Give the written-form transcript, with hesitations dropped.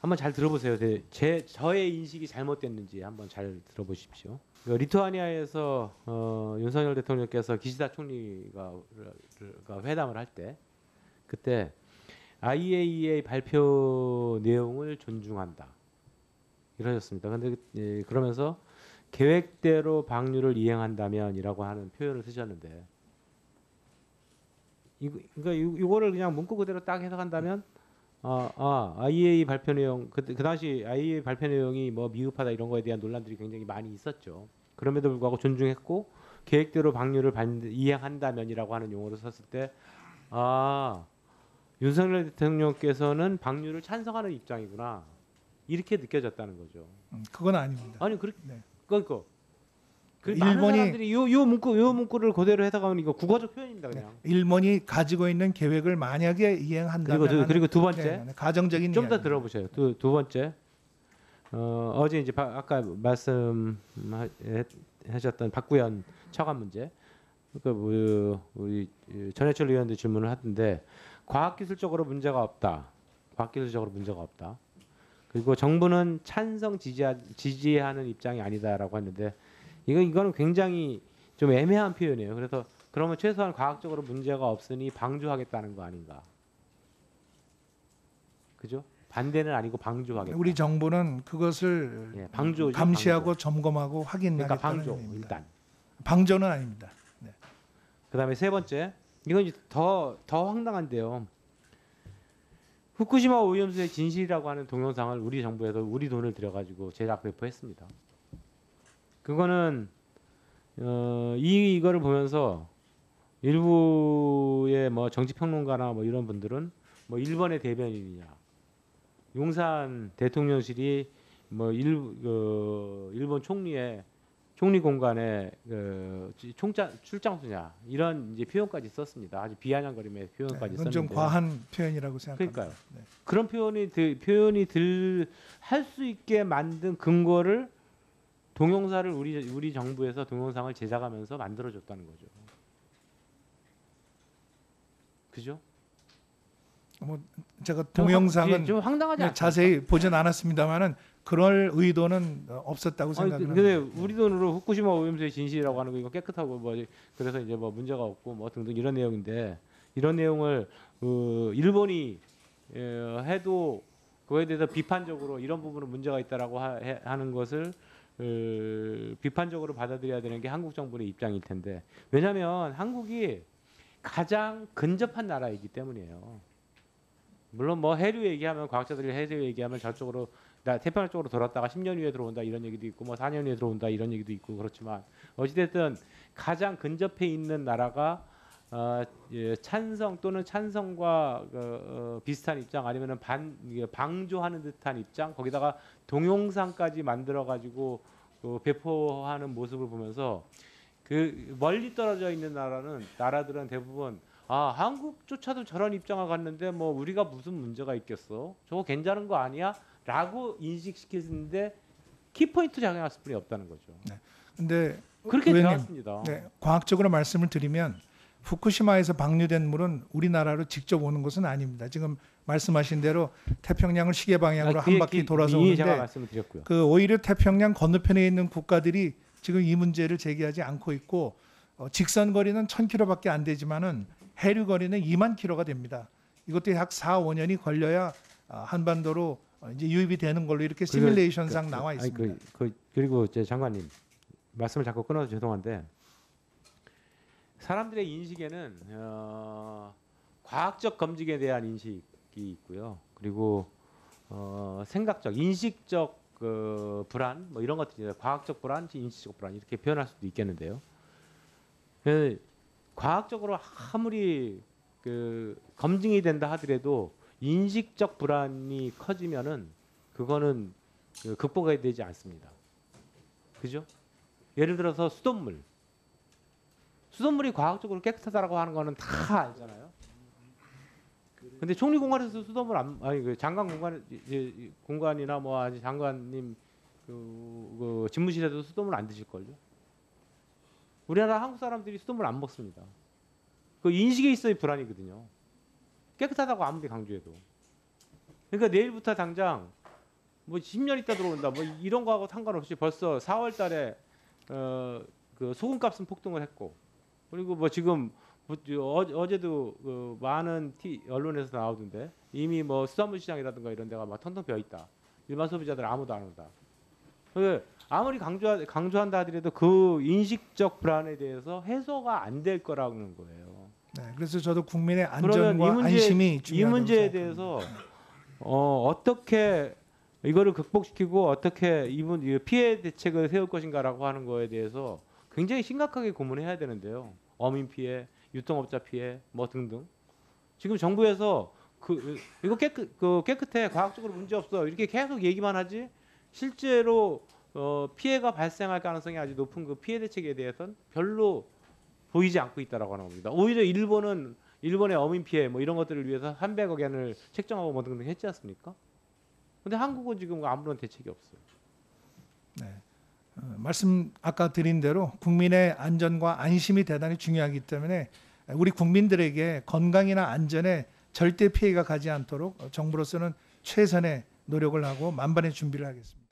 한번 잘 들어보세요. 저의 인식이 잘못됐는지 한번 잘 들어보십시오. 리투아니아에서 윤석열 대통령께서 기시다 총리가 회담을 할 때 그때 IAEA 발표 내용을 존중한다 이러셨습니다. 그런데 그러면서 계획대로 방류를 이행한다면이라고 하는 표현을 쓰셨는데 이거를 그냥 문구 그대로 딱 해석한다면 IAEA 발표 내용 그 당시 IAEA 발표 내용이 뭐 미흡하다 이런 거에 대한 논란들이 굉장히 많이 있었죠. 그럼에도 불구하고 존중했고 계획대로 방류를 이행한다면이라고 하는 용어를 썼을 때 윤석열 대통령께서는 방류를 찬성하는 입장이구나 이렇게 느껴졌다는 거죠. 그건 아닙니다. 아니 그렇게 네. 그러니까 많은 사람들이 요 문구를 그대로 해석하면 이거 국어적 표현입니다 그냥. 일본이 가지고 있는 계획을 만약에 이행한다면 그리고 두 번째 가정적인 좀 더 이야기입니다. 들어보세요. 두 번째 어제 이제 아까 말씀하셨던 박구현 처관 문제. 그러니까 우리 전해철 의원도 질문을 하던데 과학기술적으로 문제가 없다. 과학기술적으로 문제가 없다. 그리고 정부는 찬성 지지하는 입장이 아니다라고 했는데 이거는 굉장히 좀 애매한 표현이에요. 그래서 그러면 최소한 과학적으로 문제가 없으니 방조하겠다는 거 아닌가? 그죠? 반대는 아니고 방조하겠다. 우리 정부는 그것을 방조죠, 감시하고 방조. 점검하고 확인하겠다는 그러니까 방조 의미입니다. 일단. 방조는 아닙니다. 네. 그다음에 세 번째 이건 이제 더 황당한데요. 후쿠시마 오염수의 진실이라고 하는 동영상을 우리 정부에서 우리 돈을 들여가지고 제작 배포했습니다. 그거는 이거를 보면서 일부의 뭐 정치평론가나 뭐 이런 분들은 뭐 일본의 대변인이냐, 용산 대통령실이 뭐 일본 총리 공간에 출장소냐 이런 이제 표현까지 썼습니다. 아주 비아냥거림의 표현까지 그건 썼는데. 좀 과한 표현이라고 생각합니다. 그러니까요. 네. 그런 표현이 할 수 있게 만든 근거를 동영상을 우리 정부에서 동영상을 제작하면서 만들어줬다는 거죠. 그죠? 뭐 제가 동영상은 좀 황당하지 않습니까? 자세히 보진 않았습니다만은 그럴 의도는 없었다고 생각합니다. 근데 우리 돈으로 후쿠시마 오염수의 진실이라고 하는 거 이거 깨끗하고 뭐 그래서 이제 뭐 문제가 없고 뭐 등등 이런 내용인데 이런 내용을 일본이 해도 그거에 대해서 비판적으로 이런 부분은 문제가 있다라고 하는 것을 비판적으로 받아들여야 되는 게 한국 정부의 입장일 텐데 왜냐하면 한국이 가장 근접한 나라이기 때문이에요. 물론 뭐 해류 얘기하면 과학자들이 해류 얘기하면 저쪽으로 태평양 쪽으로 돌았다가 10년 후에 들어온다 이런 얘기도 있고 뭐 4년 후에 들어온다 이런 얘기도 있고 그렇지만 어찌됐든 가장 근접해 있는 나라가 찬성 또는 찬성과 비슷한 입장 아니면은 방조하는 듯한 입장 거기다가 동영상까지 만들어 가지고 배포하는 모습을 보면서 그 멀리 떨어져 있는 나라들은 대부분 한국조차도 저런 입장을 갖는데 뭐 우리가 무슨 문제가 있겠어? 저거 괜찮은 거 아니야? 라고 인식시키는데 키포인트 작용할 수뿐이 없다는 거죠. 네. 근데 그렇게 의원님, 되었습니다. 네, 과학적으로 말씀을 드리면 후쿠시마에서 방류된 물은 우리나라로 직접 오는 것은 아닙니다. 지금 말씀하신 대로 태평양을 시계 방향으로 한 바퀴 돌아서 이미 제가 오는데 말씀을 드렸고요. 그 오히려 태평양 건너편에 있는 국가들이 지금 이 문제를 제기하지 않고 있고 직선 거리는 1000km밖에 안 되지만은 해류 거리는 2만 km가 됩니다. 이것도 약 4, 5년이 걸려야 한반도로 이제 유입이 되는 걸로 이렇게 시뮬레이션상 나와 있습니다. 그리고 제 장관님 말씀을 자꾸 끊어서 죄송한데 사람들의 인식에는 과학적 검증에 대한 인식이 있고요. 그리고 생각적, 인식적 불안 뭐 이런 것들이 과학적 불안, 인식적 불안 이렇게 표현할 수도 있겠는데요. 과학적으로 아무리 검증이 된다 하더라도 인식적 불안이 커지면은 그거는 극복해야 되지 않습니다. 그죠? 예를 들어서 수돗물이 과학적으로 깨끗하다라고 하는 거는 다 알잖아요. 근데 총리 공간에서 수돗물 장관 공간이나 뭐 아니 장관님 그 집무실에도 수돗물 안 드실 걸요. 우리나라 한국 사람들이 수돗물 안 먹습니다. 그 인식에 있어야 불안이거든요. 깨끗하다고 아무리 강조해도. 그러니까 내일부터 당장 뭐 10년 있다 들어온다 뭐 이런 거하고 상관없이 벌써 4월달에 그 소금값은 폭등을 했고 그리고 뭐 지금 어제도 그 많은 언론에서 나오던데 이미 뭐 수산물 시장이라든가 이런 데가 막 텅텅 비어 있다. 일반 소비자들 아무도 안 온다. 아무리 강조한다 하더라도 그 인식적 불안에 대해서 해소가 안 될 거라는 거예요. 네, 그래서 저도 국민의 그러면 안전과 안심이 이 중요하다고 문제에 생각합니다. 대해서 어떻게 이거를 극복시키고 어떻게 이 피해 대책을 세울 것인가라고 하는 거에 대해서 굉장히 심각하게 고민해야 되는데요. 어민 피해, 유통업자 피해, 뭐 등등. 지금 정부에서 이거 깨끗해, 과학적으로 문제 없어 이렇게 계속 얘기만 하지 실제로 피해가 발생할 가능성이 아주 높은 그 피해 대책에 대해서는 별로 보이지 않고 있다라고 하는 겁니다. 오히려 일본의 어민 피해 뭐 이런 것들을 위해서 300억 엔을 책정하고 뭐 등등 했지 않습니까? 근데 한국은 지금 아무런 대책이 없어요. 네. 말씀 아까 드린 대로 국민의 안전과 안심이 대단히 중요하기 때문에 우리 국민들에게 건강이나 안전에 절대 피해가 가지 않도록 정부로서는 최선의 노력을 하고 만반의 준비를 하겠습니다.